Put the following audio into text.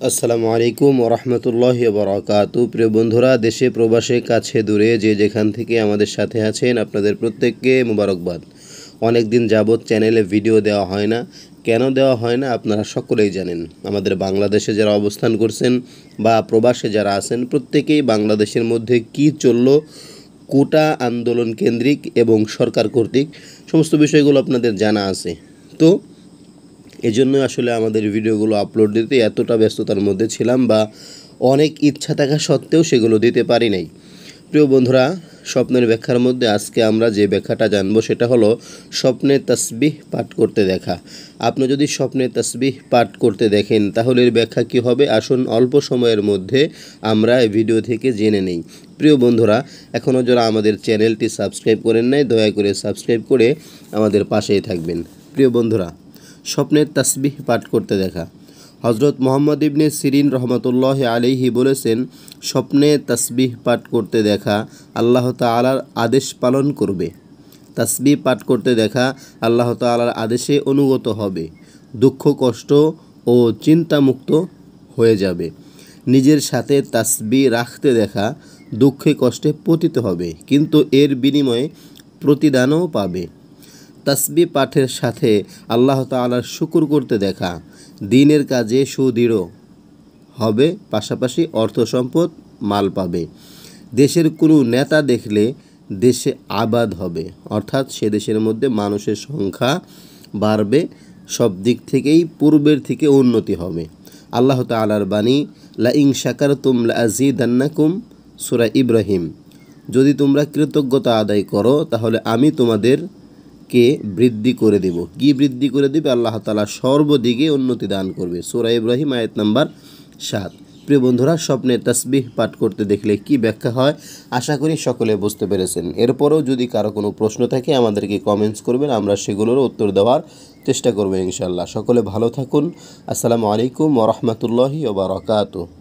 আসসালামু আলাইকুম ওরহমতুল্লাহি বারাকাতু। প্রিয় বন্ধুরা, দেশে প্রবাসে কাছে দূরে যে যেখান থেকে আমাদের সাথে আছেন, আপনাদের প্রত্যেককে মুবারকবাদ। অনেক দিন যাবৎ চ্যানেলে ভিডিও দেওয়া হয় না। কেন দেওয়া হয় না আপনারা সকলেই জানেন। আমাদের বাংলাদেশে যারা অবস্থান করছেন বা প্রবাসে যারা আছেন, প্রত্যেকেই বাংলাদেশের মধ্যে কি চলল, কোটা আন্দোলন কেন্দ্রিক এবং সরকার কর্তৃক সমস্ত বিষয়গুলো আপনাদের জানা আছে। তো এজন্য আসলে আমাদের ভিডিওগুলো আপলোড দিতে এতটা ব্যস্ততার মধ্যে ছিলাম, বা অনেক ইচ্ছা থাকা সত্ত্বেও সেগুলো দিতে পারি নাই। প্রিয় বন্ধুরা, স্বপ্নের ব্যাখ্যার মধ্যে আজকে আমরা যে ব্যাখ্যাটা জানবো সেটা হলো স্বপ্নে তাসবিহ পাঠ করতে দেখা। আপনি যদি স্বপ্নে তাসবিহ পাঠ করতে দেখেন তাহলে এর ব্যাখ্যা কী হবে, আসুন অল্প সময়ের মধ্যে আমরা এই ভিডিও থেকে জেনে নেই। প্রিয় বন্ধুরা, এখনও যারা আমাদের চ্যানেলটি সাবস্ক্রাইব করেন নাই, দয়া করে সাবস্ক্রাইব করে আমাদের পাশেই থাকবেন। প্রিয় বন্ধুরা, স্বপ্নের তাসবিহ পাঠ করতে দেখা। হজরত মোহাম্মদ ইবনে সিরিন রহমতুল্লাহ আলাইহি বলেছেন, স্বপ্নে তাসবিহ পাঠ করতে দেখা আল্লাহ তাআলার আদেশ পালন করবে। তাসবিহ পাঠ করতে দেখা আল্লাহ তাআলার আদেশে অনুগত হবে, দুঃখ কষ্ট ও চিন্তামুক্ত হয়ে যাবে। নিজের সাথে তাসবিহ রাখতে দেখা দুঃখে কষ্টে পতিত হবে, কিন্তু এর বিনিময়ে প্রতিদানও পাবে। তাসবিহ পাঠের সাথে আল্লাহ তাআলার শুকর করতে দেখা দ্বীনের কাজে সুদৃঢ় হবে, পাশাপাশি অর্থ সম্পদ মাল পাবে। দেশের কোনো নেতা দেখলে দেশে আবাদ হবে, অর্থাৎ সে দেশের মধ্যে মানুষের সংখ্যা বাড়বে, সব দিক থেকেই পূর্বের থেকে উন্নতি হবে। আল্লাহ তাআলার বাণী, লা ইন শাকারতুম লা আযীদান্নাকুম, সূরা ইব্রাহিম। যদি তোমরা কৃতজ্ঞতা আদায় করো তাহলে আমি তোমাদেরকে বৃদ্ধি করে দেব। কি বৃদ্ধি করে দেবে? আল্লাহ তাআলা সর্বদিকে উন্নতি দান করবে। সূরা ইব্রাহিম আয়াত নাম্বার 7। প্রিয় বন্ধুরা, স্বপ্নে তাসবিহ পাঠ করতে দেখলে কি ব্যাখ্যা হয়, আশা করি সকলে বুঝতে পেরেছেন। এরপরেও যদি কারো কোনো প্রশ্ন থাকে আমাদেরকে কমেন্টস করবেন, আমরা সেগুলোর উত্তর দেওয়ার চেষ্টা করব ইনশাআল্লাহ। সকলে ভালো থাকুন। আসসালামু আলাইকুম ওয়া রাহমাতুল্লাহি ওয়া বারাকাতুহু।